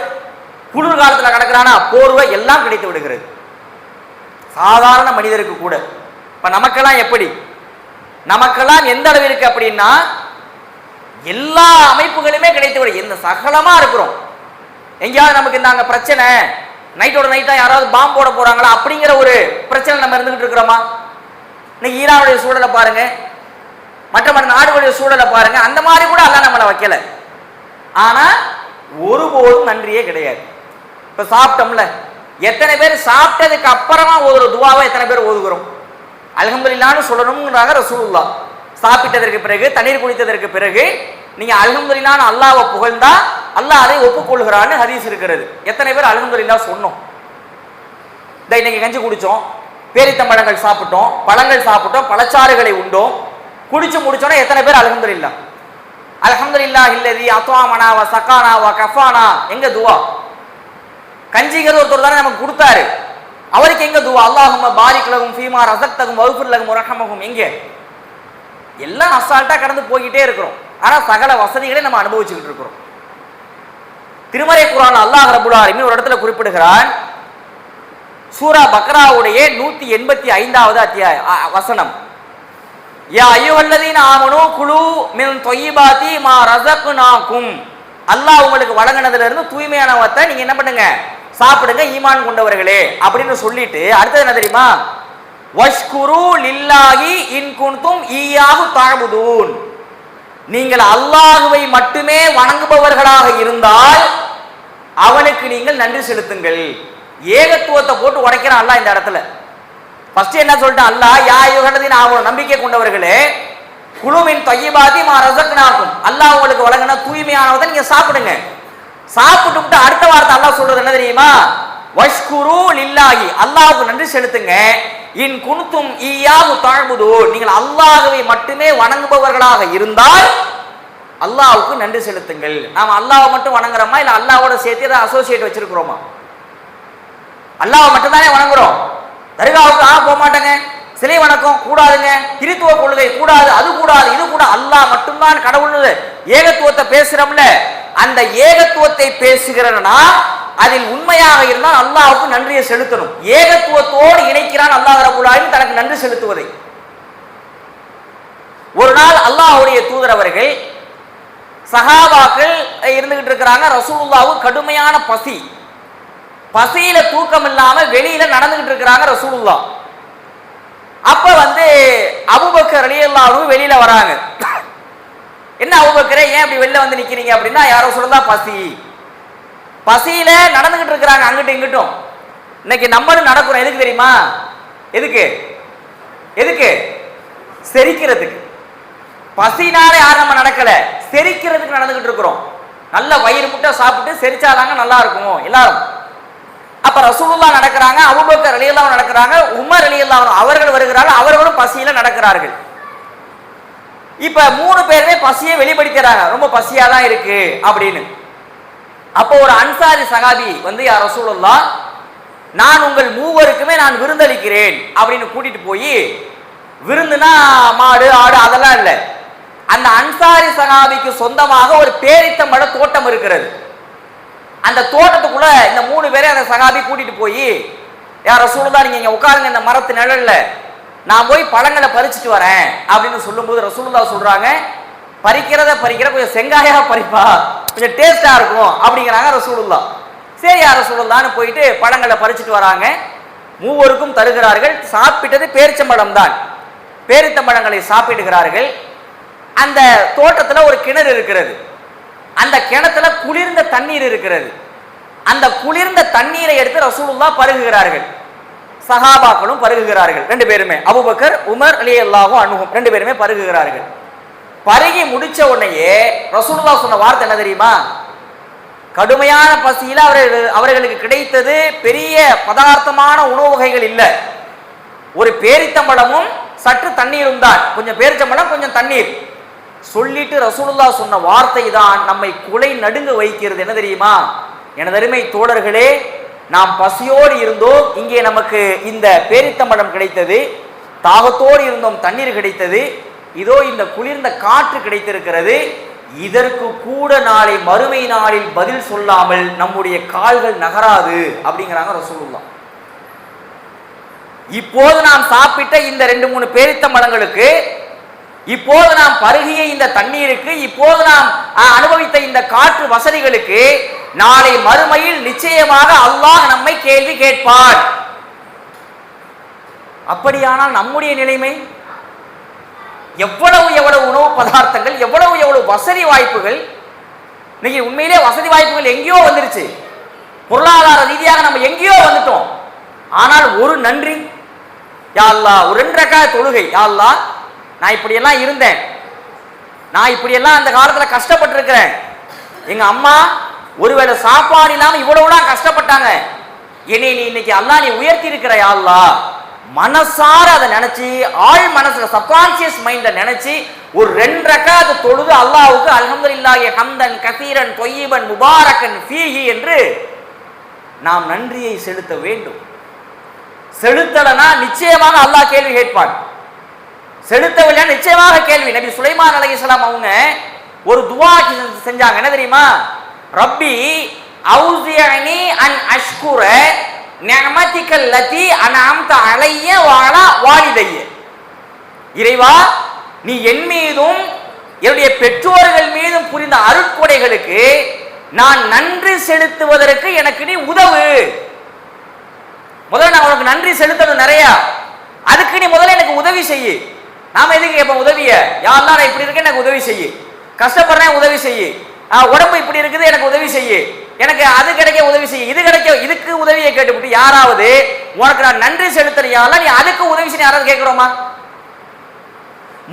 குளிர் காலத்துல கிடக்கிறானா போர்வை, எல்லாம் கிடைத்து விடுகிறது சாதாரண மனிதருக்கு கூட. இப்ப நமக்கெல்லாம் எப்படி, நமக்கெல்லாம் எந்த அளவிற்கு அப்படின்னா எல்லா அமைப்புகளுமே கிடைத்து விடு, எந்த சகலமா இருக்கிறோம். எங்கேயாவது நமக்கு இந்த பிரச்சனை, நைட்டோட நைட்டா யாராவது பாம்பு போட போறாங்களா அப்படிங்கிற ஒரு பிரச்சனை நம்ம இருந்துகிட்டு இருக்கிறோமா? இன்னைக்கு ஈரானுடைய சூழலை பாருங்க, மற்ற நாடுகளுடைய சூழலை பாருங்க, அந்த மாதிரி கூட அல்லாஹ் நம்மளை வைக்கல. ஆனா ஒருபோதும் நன்றியே கிடையாது. இப்ப சாப்பிட்டோம்ல, எத்தனை பேர் சாப்பிட்டதுக்கு அப்புறமா ஒரு துவாவை எத்தனை பேர் ஓதுகிறோம்? அல்ஹம்துலில்லாஹ்னு சொல்லணும்ன்றாங்க ரசூலுல்லாஹ். சாப்பிட்டதற்கு பிறகு, தண்ணீர் குடித்ததற்கு பிறகு நீங்க அல்ஹம்துலில்லாஹ்னு அல்லாஹ்வை புகழ்ந்தா அல்லாஹ் அதை ஒப்புக்கொள்கிறான்னு ஹதீஸ் இருக்கிறது. எத்தனை பேர் அல்ஹம்துலில்லாஹ் சொன்னோம்? இன்னைக்கு கஞ்சி குடிச்சோம், பேரித்தம்பழங்கள் சாப்பிட்டோம், பழங்கள் சாப்பிட்டோம், பழச்சாறுகளை உண்டோம், குடிச்சு முடிச்சோன்னா எத்தனை பேர் அல்ஹம்துலில்லாஹ் அல்ஹம்துலில்லாஹ் இல்லதி அத்வாமனா வ சகானா வ கஃபானா? எங்க துவா? கஞ்சிங்கிறது ஒருத்தர் தானே நமக்கு கொடுத்தாரு, அவருக்கு எங்க துவா? அல்லாஹும்ம பாரிக் லஹும் ஃபீமா ரஸக்தஹும் வஃபிர் லஹும் வர்ஹம்ஹும். எங்க? எல்லாம் அசால்ட்டா கடந்து போய்கிட்டே இருக்கிறோம். ஆனா சகல வசதிகளை நம்ம அனுபவிச்சுக்கிட்டு இருக்கிறோம். திருமறை குர்ஆன்ல அல்லாஹ் ரப்பல் ஆலமீன் ஒரு இடத்துல குறிப்பிடுகிறான், சூரா பக்ராவுடைய 185வது அத்தியாயம் வசனம், யா அய்யுஹல்லதீன ஆமனூ குலூ மின் தொய்யிபாத்தி மா ரஸக்னாகும். அல்லாஹ் உங்களுக்கு வழங்கினதுல இருந்து தூய்மையானவத்தை நீங்க என்ன பண்ணுங்க, சாப்பிடுங்க ஈமான் கொண்டவர்களே அப்படின்னு சொல்லிட்டு அடுத்தது என்ன தெரியுமா? வஷ்குரு லில்லாஹி இன் குன்தும் ஈயாஹு தஅபுதூன். நீங்கள் அல்லாஹ்வை மட்டுமே வணங்குபவர்களாக இருந்தால் அவனுக்கு நீங்கள் நன்றி செலுத்துங்கள். ஏகத்துவத்தை போட்டு உடைக்கிறான் அல்லாஹ் இந்த இடத்துல. ஃபர்ஸ்ட் என்ன சொல்லிட்டான் அல்லாஹ், யா அய்யுஹல்லதீன ஆமனூ, நம்பிக்கை கொண்டவர்களே, குலூ மின் தொய்யிபாத்தி மா ரஸக்னாகும். அல்லாஹ் உங்களுக்கு வழங்கின தூய்மையானதை நீங்க சாப்பிடுங்க. சாப்பிட்டு அடுத்த வார்த்தை அல்லாஹ் சொல்றது என்ன தெரியுமா? வஷ்குரு லில்லாஹி, அல்லாஹ்வுக்கு நன்றி செலுத்துங்க. இன் குன்தும் ஈயாஹு தஅபுதூன், நீங்கள் அல்லாஹ்வை மட்டுமே வணங்குபவர்களாக இருந்தால் அல்லாஹ்வுக்கு நன்றி செலுத்துங்கள். நாம அல்லாஹ்வை மட்டும் வணங்குறோமா இல்ல அல்லாஹ்வோட சேர்த்து ஏதாவது அசோசியேட் வச்சிருக்கிறோமா? அல்லாஹ்வை மட்டும் தானே வணங்குறோம். தர்காவுக்கு போக மாட்டேங்க, சிலை வணக்கம் கூடாதுங்க, கிறித்துவ கொள்கை கூடாது, அது கூடாது, இது கூட, அல்லாஹ் மட்டும்தான் கடவுள் ஏகத்துவத்தை பேசுறோம்ல, அந்த ஏகத்துவத்தை பேசுகிறனா அதில் உண்மையாக இருந்தால் அல்லாஹ்வுக்கு நன்றியை செலுத்தணும். ஏகத்துவத்தோடு இணைக்கிறான் அல்லாஹ் ரப்பல் ஆலமீன் தனக்கு நன்றி செலுத்துவதை. ஒரு நாள் அல்லாஹ்வுடைய தூதர் அவர்கள் சஹாபாக்கள் இருந்துகிட்டு இருக்கிறாங்க, ரசூலுல்லாஹ்வுக்கு கடுமையான பசி, பசியில தூக்கம் இல்லாம வெளியில நடந்துகிட்டு இருக்கிறாங்க ரசூலுல்லாஹ். அப்ப அபூபக்கர் ரலியல்லாஹு அன்ஹு வெளியில வராங்க. என்ன அபூபக்கரே, ஏன் இப்படி வெளில வந்து நிக்கிறீங்க அப்படின்னா, யாரோ சொல்லுதா பசி, பசியில நடந்துகிட்டு இருக்கிறாங்க அங்கிட்டும் இங்கிட்டும். இன்னைக்கு நம்மளும் நடக்கிறோம். எதுக்கு தெரியுமா? எதுக்கு எதுக்கு? செரிக்கிறதுக்கு. பசினால யாரும் நம்ம நடக்கல, செரிக்கிறதுக்கு நடந்துகிட்டு இருக்கிறோம். நல்ல வயிறு முட்டை சாப்பிட்டு செரிச்சாதாங்க நல்லா இருக்கும் எல்லாரும். அப்ப ரசூலுல்லாஹ் நடக்கிறாங்க, அபூபக்கர் ரலியல்லாஹு நடக்கிறாங்க, உமர் ரலியல்லாஹு அவர்கள் வருகிறார்கள், அவர்களும் பசியில நடக்கிறார்கள். இப்ப 3 பேருமே பசியை வெளிப்படுத்துறாங்க, ரொம்ப பசியா தான் இருக்கு அப்படின்னு. அப்போ ஒரு அன்சாரி சகாபி வந்து, யா ரசூலுல்லாஹ், நான் உங்கள் மூவருக்குமே நான் விருந்தளிக்கிறேன் அப்படின்னு கூட்டிட்டு போய், விருந்துனா மாடு ஆடு அதெல்லாம் இல்லை, அந்த அன்சாரி சகாபிக்கு சொந்தமாக ஒரு பேரித்தம்பழ தோட்டம் இருக்கிறது. அந்த தோட்டத்துக்குள்ள இந்த 3 பேரை அந்த சகாபி கூட்டிட்டு போய், யா ரசூலுல்லாஹ், நீங்க இங்க உட்காருங்க இந்த மரத்து நிழல்ல, நான் போய் பழங்களை பறிச்சுட்டு வரேன் அப்படின்னு சொல்லும்போது ரசூலுல்லாஹ் சொல்றாங்க, பறிக்கிற கொஞ்சம் செங்காயா பறிப்பா, கொஞ்சம் டேஸ்டா இருக்கும் அப்படிங்கிறாங்க ரசூலுல்லாஹ். சரி யா ரசூலுல்லாஹ்னு போயிட்டு பழங்களை பறிச்சுட்டு வராங்க. மூவருக்கும் தருகிறார்கள். சாப்பிட்டது பேரிச்சம்பழம் தான். பேரித்தம்பழங்களை சாப்பிடுகிறார்கள். அந்த தோட்டத்துல ஒரு கிணறு இருக்கிறது. அந்த கிணத்துல குளிர்ந்த தண்ணீர் இருக்கிறது. அந்த குளிர்ந்த தண்ணீரை எடுத்து ரசூலுல்லாஹ் பருகுகிறார்கள். சஹாபாக்களும் பருகுகிறார்கள். 2 பேருமே, அபூபக்கர் உமர் ரலியல்லாஹு அன்ஹும் 2 பேருமே பருகுகிறார்கள். பருகி முடிச்ச உடனேயே ரசூலுல்லாஹ் சொன்ன வார்த்தை என்ன தெரியுமா? கடுமையான பசியில அவர்களுக்கு கிடைத்தது பெரிய பதார்த்தமான உணவு வகைகள் இல்லை, ஒரு பேரித்தம்பழமும் சற்று தண்ணீரும் தான். கொஞ்சம் பேரிச்சம்பழம், கொஞ்சம் தண்ணீர். சொல்லிட்டு ரசூலுல்லாஹ் சொன்ன வார்த்தை தான் நம்மை குலை நடுங்க வைக்கிறது. என்ன தெரியுமா? எனது அருமை தோழர்களே, நாம் பசியோடு இருந்தோம், இங்கே நமக்கு இந்த பேரித்தம்பழம் கிடைத்தது, தாகத்தோடு இருந்தோம், தண்ணீர் கிடைத்தது, இதோ இந்த குளிர்ந்த காற்று கிடைத்திருக்கிறது, இதற்கு கூட நாளை மறுமை நாளில் பதில் சொல்லாமல் நம்முடைய கால்கள் நகராது அப்படிங்கிறாங்க ரசூலுல்லாஹ். இப்போது நாம் சாப்பிட்ட இந்த 2-3 பேரித்தம்பழங்களுக்கு, இப்போது நாம் பருகிய இந்த தண்ணீருக்கு, இப்போது நாம் அனுபவித்த இந்த காற்று வசதிகளுக்கு நாளை மறுமையில் நிச்சயமாக அல்லாஹ் நம்மை கேள்வி கேட்பான். அப்படியானால் நம்முடைய நிலைமை எவ்வளவு எவ்வளவு உணவு பதார்த்தங்கள், எவ்வளவு வசதி வாய்ப்புகள். இன்னைக்கு உண்மையிலே வசதி வாய்ப்புகள் எங்கேயோ வந்துருச்சு, பொருளாதார ரீதியாக நம்ம எங்கேயோ வந்துட்டோம். ஆனால் ஒரு நன்றி, யா அல்லாஹ், ஒரு 2 ரக்காத் தொழுகை, யா அல்லாஹ், நான் இப்படியெல்லாம் இருந்தேன், நான் இப்படியெல்லாம் அந்த காலத்தில் கஷ்டப்பட்டிருக்கிறேன், எங்க அம்மா ஒருவேளை சாப்பாடு இல்லாமல் இவ்வளவுலாம் கஷ்டப்பட்டாங்க, என்னை நீ இன்னைக்கு அல்லாஹ் நீ உயர்த்தி இருக்கிற, யா அல்லாஹ், மனசார அதை நினைச்சு, ஆள் மனசுல சப்கான்சியஸ் மைண்ட்ல நினைச்சு ஒரு 2 ரக்காத் தொழுது அல்லாஹ்வுக்கு அல்ஹம்துலில்லாஹி ஹம்தன் கஸீரன் தொய்யிபன் முபாரக்கன் ஃபீஹி என்று நாம் நன்றியை செலுத்த வேண்டும். செலுத்தலனா நிச்சயமாக அல்லாஹ் கேள்வி கேட்பான். செலுத்தவில்லை நிச்சயமாக கேள்வி. நபி சுலைமான் அலைஹிஸ்ஸலாம் அவங்க ஒரு துஆ செஞ்சாங்க. என்ன தெரியுமா? ரப்பி அவுஸிஅனி அன் அஷ்குர நிஅமதிகல் லதி அன்அம்த அலைய வஅலா வாலிதைய. இறைவா, நீ என் மீதும் என்னுடைய பெற்றோர்கள் மீதும் புரிந்த அருட்கொடைகளுக்கு நான் நன்றி செலுத்துவதற்கு எனக்கு நீ உதவு. முதல்ல நான் உனக்கு நன்றி செலுத்தணும் நிறைய, அதுக்கு நீ முதல்ல எனக்கு உதவி செய்யு. நாம எதுக்கு கேட்போம் உதவிய? யா அல்லாஹ், நான் இப்படி இருக்கேன், எனக்கு உதவி செய்யு, கஷ்டப்படுறேன் உதவி செய்யு, உடம்பு இப்படி இருக்குது எனக்கு உதவி செய்யு, எனக்கு அது கிடைக்க உதவி செய்ய, இது கிடைக்க, இதுக்கு உதவியை கேட்டுவிட்டு யாராவது உனக்கு நான் நன்றி செலுத்துறியால நீ அதுக்கு உதவி செய்ய யாராவது கேட்கிறோமா?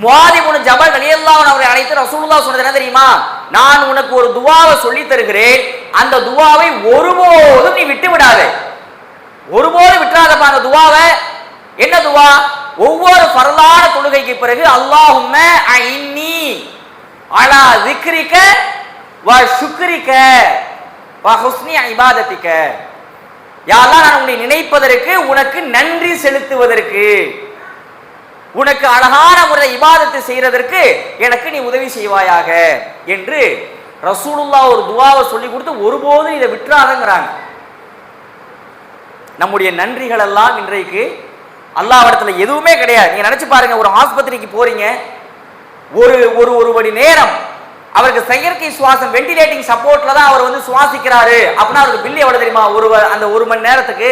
முஆத் இப்னு ஜபல் ரலியல்லாஹு அன்ஹு அவரை அழைத்து ரசூலுல்லாஹ் சொன்னது என்ன தெரியுமா? நான் உனக்கு ஒரு துஆவை சொல்லி தருகிறேன், அந்த துஆவை ஒருபோதும் நீ விட்டு விடாதே, ஒருபோதும் விட்டுறாதப்பா அந்த துஆவை. என்ன துஆ? ஒவ்வொரு ஃபர்லான தொழுகைக்கு பிறகு அல்லாஹும்ம ஐன்னி அலா ஸிக்ரிக வ ஷுக்ரிக வ ஹுஸ்னி இபாதத்திக. யா அல்லாஹ், நான் உன்னை நினைப்பதற்கு, உனக்கு நன்றி செலுத்துவதற்கு, உனக்கு அழகான முறை இபாதத்தை செய்யறதற்கு எனக்கு நீ உதவி செய்வாயாக என்று ரசூலுல்லாஹ் ஒரு துஆவை சொல்லி கொடுத்து ஒருபோதும் இதை விட்டுறாதங்கிறாங்க. நம்முடைய நன்றிகள் எல்லாம் இன்றைக்கு அல்லாஹ்விடத்துல எதுவுமே கிடையாது. நீங்க நினைச்சு பாருங்க, ஒரு ஆஸ்பத்திரிக்கு போறீங்க, ஒரு மணி நேரம் அவருக்கு செயற்கை சுவாசம் வெண்டிலேட்டிங் சப்போர்ட்ல தான் அவர் வந்து சுவாசிக்கிறாரு அப்படின்னா அவருக்கு பில் எவ்வளவு தெரியுமா? அந்த 1 மணி நேரத்துக்கு,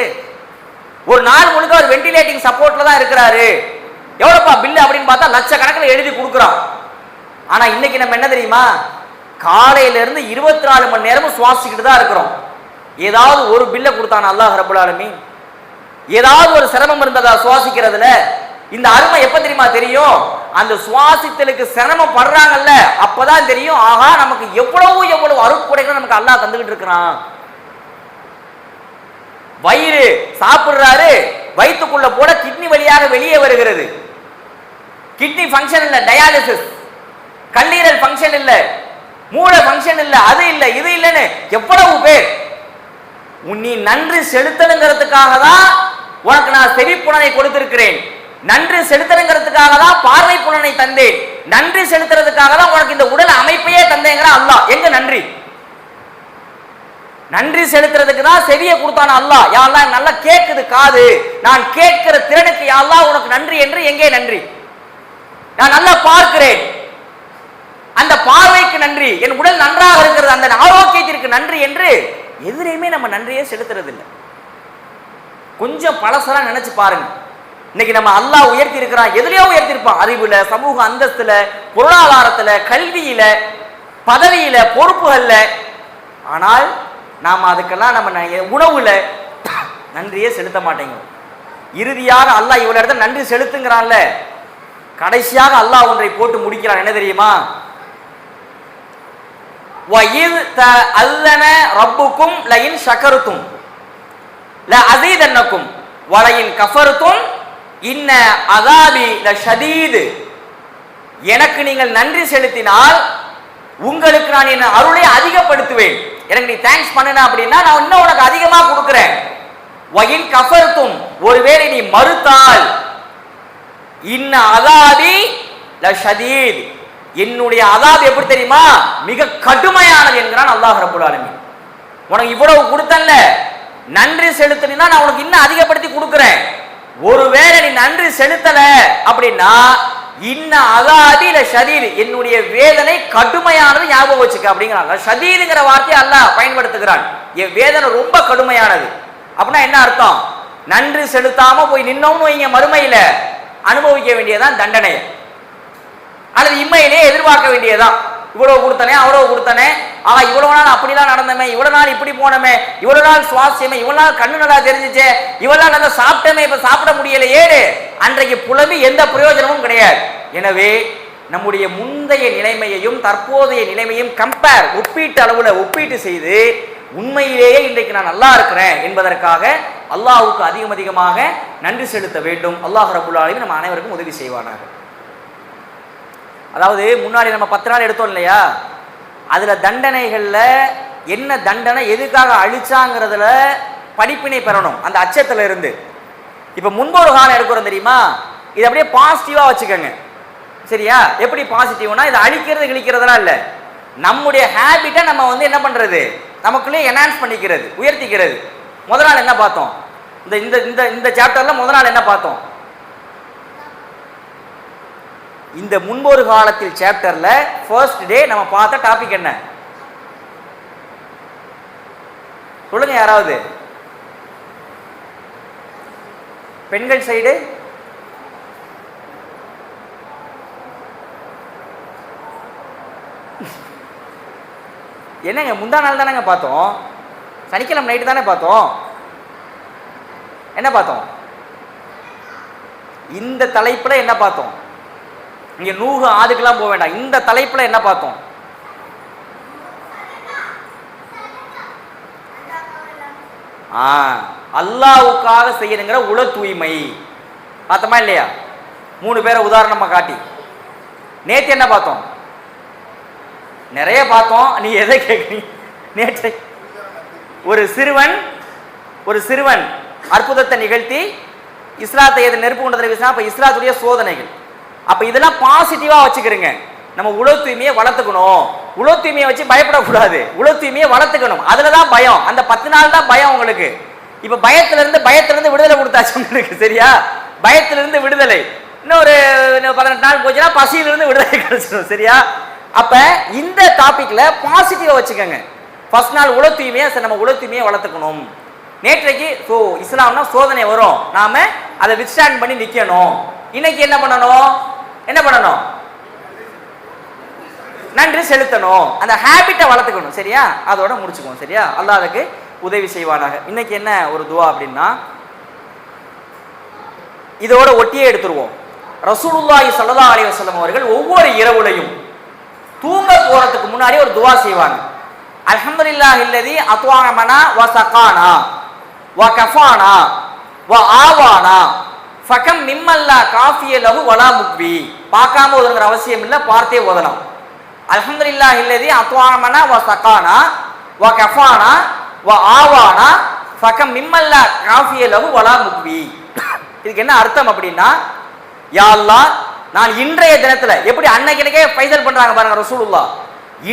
ஒரு நாள் முழுக்க அவர் வெண்டிலேட்டிங் சப்போர்ட்ல தான் இருக்கிறாரு, எவ்வளவுப்பா பில்லு அப்படின்னு பார்த்தா லட்சக்கணக்கில் எழுதி கொடுக்குறான். ஆனா இன்னைக்கு நம்ம என்ன தெரியுமா? காலையில இருந்து 24 மணி நேரமும் சுவாசிக்கிட்டு தான் இருக்கிறோம். ஏதாவது ஒரு பில்லை கொடுத்தான அல்லாஹ் ரப்பல் ஆலமீன்? ஏதாவது ஒரு சிரமம் இருந்ததா சுவாசிக்கிறதுல? இந்த அருமை எப்ப தெரியுமா தெரியும்? அந்த சுவாசித்தலுக்கு சிரமம் படுறாங்கல்ல, அப்பதான் தெரியும், ஆகா நமக்கு எவ்வளவு எவ்வளவு அருட்கொடைகள் நமக்கு அல்லாஹ் தந்துகிட்டு இருக்கிறான். வயிறு சாப்பிடுறாரு, வயிற்றுக்குள்ள போட கிட்னி வழியாக வெளியே வருகிறது. கிட்னி ஃபங்க்ஷன் இல்ல, டயாலிசிஸ். கல்லீரல் ஃபங்க்ஷன் இல்ல, மூளை ஃபங்க்ஷன் இல்ல, அது இல்ல இது இல்லன்னு எவ்வளவு பேர். நீ நன்றி செலுத்தணுங்கிறதுக்காக தான் உனக்கு நான் செவி புலனை கொடுத்திருக்கிறேன், நன்றி செலுத்தணுங்கிறதுக்காக தான் பார்வை புலனை தந்தேன், நன்றி செலுத்துறதுக்காக தான் உனக்கு இந்த உடல் அமைப்பையே தந்தேங்கிற அல்லாஹ். எங்க நன்றி? நன்றி செலுத்துறதுக்கு தான் செவியை கொடுத்தான் அல்லாஹ். யா அல்லாஹ் நல்லா கேட்குது காது, நான் கேட்கிற திறனுக்கு யா அல்லாஹ் உனக்கு நன்றி என்று எங்கே நன்றி? நான் நல்லா பார்க்கிறேன், அந்த பார்வைக்கு நன்றி, என் உடல் நன்றாக இருக்கிறது, அந்த ஆரோக்கியத்திற்கு நன்றி என்று எதிரையுமே நம்ம நன்றியே செலுத்துறது இல்லை. கொஞ்சம் பழசெல்லாம் நினைச்சு பாருங்க. இன்னைக்கு நம்ம அல்லாஹ் உயர்த்தி இருக்கிறான், எதுலயோ உயர்த்தி இருப்பான், அறிவுல, சமூக அந்தஸ்துல, பொருளாதாரத்துல, கல்வியில, பதவியில, பொறுப்புகள்ல. ஆனால் நாம அதுக்கெல்லாம் நம்ம உணவுல நன்றியே செலுத்த மாட்டேங்கிறோம். இறுதியாக அல்லாஹ் இவ்வளவு இடத்துல நன்றி செலுத்துங்கிறான்ல, கடைசியாக அல்லாஹ் ஒன்றை போட்டு முடிக்கிறான். என்ன தெரியுமா? வஇத் தஅல்லன ரப்புக்கும் லஇன் ஷகர்தும் லஅஸீதன்னக்கும் வலஇன் கஃபர்தும் இன்ன அஸாபி லஷதீத். எனக்கு நீங்கள் நன்றி செலுத்தினால் உங்களுக்கு நான் என் அருளை அதிகப்படுத்துவேன். எனக்கு நீ தேங்க்ஸ் பண்ணுன அப்படின்னா நான் இன்னும் உனக்கு அதிகமா கொடுக்கிறேன். வஇன் கஃபர்தும், ஒருவேளை நீ மறுத்தால், இன்ன அஸாபி லஷதீத், என்னுடைய அஸாப் எப்படி தெரியுமா? மிக கடுமையானது என்கிறான் அல்லாஹ் ரப்பல் ஆலமீன். உனக்கு இவ்வளவு கொடுத்தன்ல, நன்றி செலுத்தினா நான் உனக்கு இன்னும் அதிகப்படுத்தி கொடுக்கிறேன். ஒருவேளை நீ நன்றி செலுத்தல அப்படின்னா இன்ன அஸாபி லஷதீத், என்னுடைய வேதனை கடுமையானது, ஞாபகம் வச்சுக்க அப்படிங்கிறாங்க. ஷதீதுங்கிற வார்த்தையை அல்லாஹ் பயன்படுத்துகிறான். என் வேதனை ரொம்ப கடுமையானது அப்படின்னா என்ன அர்த்தம்? நன்றி செலுத்தாம போய் நின்னோம்னு வைங்க, மறுமையில அனுபவிக்க வேண்டியதான் தண்டனை, அல்லது இம்மையிலே எதிர்பார்க்க வேண்டியதான். இவ்வளவு கொடுத்தனே, அவ்வளவு கொடுத்தனே, இவ்வளவு நாள் அப்படிலாம் நடந்தமே, இவ்வளவு நாள் இப்படி போனமே, இவ்வளவு நாள் சுவாசியமே, இவ்வளவு நாள் கண்ணு நல்லா தெரிஞ்சிச்சே, இவ்வளவு நாள் நல்லா சாப்பிட்டமே, இப்ப சாப்பிட முடியல ஏடு, அன்றைக்கு புலம்பி எந்த பிரயோஜனமும் கிடையாது. எனவே நம்முடைய முந்தைய நிலைமையையும் தற்போதைய நிலைமையும் கம்பேர், ஒப்பீட்டு அளவுல ஒப்பீட்டு செய்து உண்மையிலேயே இன்றைக்கு நான் நல்லா இருக்கிறேன் என்பதற்காக அல்லாஹ்வுக்கு அதிகம் அதிகமாக நன்றி செலுத்த வேண்டும். அல்லாஹ் ரப்பல் ஆலமீன் நம்ம அனைவருக்கும் உதவி செய்வானாக. அதாவது முன்னாடி நம்ம 10 நாள் எடுத்தோம் இல்லையா, அதுல தண்டனைகள்ல என்ன தண்டனை, எதுக்காக அழிச்சாங்கிறதுல படிப்பினை பெறணும் அந்த அச்சத்துல இருந்து. இப்ப முன்பொரு காலம் எடுக்கிறோம் தெரியுமா, இது அப்படியே பாசிட்டிவா வச்சுக்கோங்க சரியா? எப்படி பாசிட்டிவ்னா, இது அழிக்கிறது கிழிக்கிறதுலாம் இல்லை, நம்முடைய ஹேபிட்டை நம்ம என்ன பண்றது, நமக்குள்ளே என்ஹான்ஸ் பண்ணிக்கிறது, உயர்த்திக்கிறது. முதல் நாள் என்ன பார்த்தோம்? இந்த இந்த இந்த சாப்டர்ல முதல் நாள் என்ன பார்த்தோம்? இந்த முன்பொரு காலத்தில் சாப்டர்ல ஃபர்ஸ்ட் டே நம்ம பார்த்த டாபிக் என்ன சொல்லுங்க யாராவது? பெண்கள் சைடு என்னங்க, முந்தா நாள் தானேங்க பார்த்தோம், சனிக்கிழமை நைட்டு தானே பார்த்தோம். என்ன பார்த்தோம்? இந்த தலைப்புல என்ன பார்த்தோம்? இங்க நூறு ஆதுக்கெல்லாம் போக வேண்டாம், இந்த தலைப்புல என்ன பார்த்தோம்? அல்லாஹ்வுக்காக செய்யணுங்கிற உள தூய்மை பார்த்தோமா இல்லையா? 3 பேரை உதாரணமா காட்டி. நேற்று என்ன பார்த்தோம்? நிறைய பார்த்தோம். நீ எதை கேட்குறீங்க? நேற்று ஒரு சிறுவன் அற்புதத்தை நிகழ்த்தி இஸ்லாத்தை எது நெருப்பு கொண்டதில் வீசினா, அப்ப இஸ்லாத்துடைய சோதனைகள். அப்ப இதெல்லாம் பாசிட்டிவா வச்சுக்கிறீங்க. நம்ம உள தூய்மையை வளர்த்துக்கணும், உள தூய்மையை வச்சு பயப்படக்கூடாது, உள தூய்மையை வளர்த்துக்கணும். அதுலதான் பயம், அந்த 10 நாள் தான் பயம் உங்களுக்கு. இப்ப பயத்திலிருந்து விடுதலை கொடுத்தாச்சு உங்களுக்கு சரியா? பயத்திலிருந்து விடுதலை, இன்னும் ஒரு 18 நாள் போச்சுன்னா பசியிலிருந்து விடுதலை கிடைச்சிடும் சரியா? அப்ப இந்த டாபிக்ல பாசிட்டிவா வச்சுக்கோங்க. ஃபர்ஸ்ட் நாள் உள தூய்மையை, நம்ம உள தூய்மையை வளர்த்துக்கணும். நேற்றைக்கு இஸ்லாம்னா சோதனை வரும், நாம அதை வித்ஸ்டாண்ட் பண்ணி நிக்கணும். இன்னைக்கு என்ன பண்ணணும்? நன்றி செலுத்தணும், அந்த ஹேபிட்டை வளர்த்துக்கணும் சரியா? அதோட முடிச்சுக்கணும் சரியா? அல்லாஹ் அதுக்கு உதவி செய்வானாக. இன்னைக்கு என்ன ஒரு துவா அப்படின்னா, இதோட ஒட்டியே எடுத்துருவோம். ரசூலுல்லாஹி ஸல்லல்லாஹு அலைஹி வஸல்லம் அவர்கள் ஒவ்வொரு இரவுலையும் தூங்க போறதுக்கு முன்னாடி ஒரு துவா செய்வாங்க. அல்ஹம்துலில்லாஹில்லதி அத்வாமனா வ சகானா வ கஃபானா வ ஆவானா ஃபகம் மிம்மல்லா காஃபிய லஹு வலா முக்வி. பார்க்காம ஓதுங்கிற அவசியம் இல்லை, பார்த்தே ஓதலாம். அல்ஹம்துலில்லாஹில்லதி அத்வாமனா வ சகானா வ கஃபானா வ ஆவானா ஃபகம் மிம்மல்லா காஃபிய லஹு வலா முக்வி. இதுக்கு என்ன அர்த்தம் அப்படின்னா, யா அல்லாஹ், நான் இன்றைய தினத்துல எப்படி அன்னைக்கே பைசல் பண்றாங்க பாருங்க ரசூலுல்லாஹ்,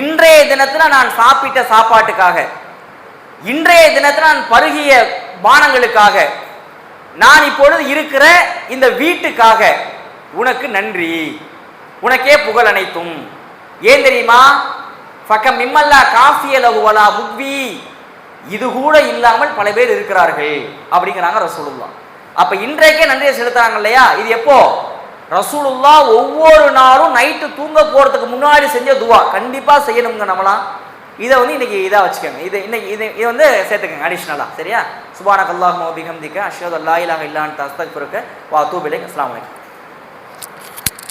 இன்றைய தினத்துல நான் சாப்பிட்ட சாப்பாட்டுக்காக, இன்றைய தினத்துல நான் பருகிய பானங்களுக்காக, நான் இப்பொழுது இருக்கிற இந்த வீட்டுக்காக உனக்கு நன்றி, உனக்கே புகழ் அனைத்தும். ஏன் தெரியுமா? ஃபகம் மிம்மல்லா காஃபிய லஹு வலா முக்வி, இது கூட இல்லாமல் பல பேர் இருக்கிறார்கள் அப்படிங்கிறாங்க ரசூலுல்லாஹ். அப்ப இன்றைக்கே நன்றியை செலுத்துறாங்க இல்லையா? இது எப்போ? ரசூலுல்லாஹ் ஒவ்வொரு நாளும் நைட்டு தூங்க போறதுக்கு முன்னாடி செஞ்ச துவா கண்டிப்பா செய்யணுங்க நம்மளாம். இதை இன்னைக்கு இதா வச்சுக்கோங்க. இது இன்னைக்கு சேர்த்துக்கங்க அடிஷ்னலா. சரியா? சுப்ஹானக்கல்லாஹும்ம வ பிஹம்திக அஷ்ஹது அல்லா இலாஹா இல்லா அன்த அஸ்தக்ஃபிருக வ அத்தூபு இலைக். அஸ்ஸலாமு அலைக்கும்.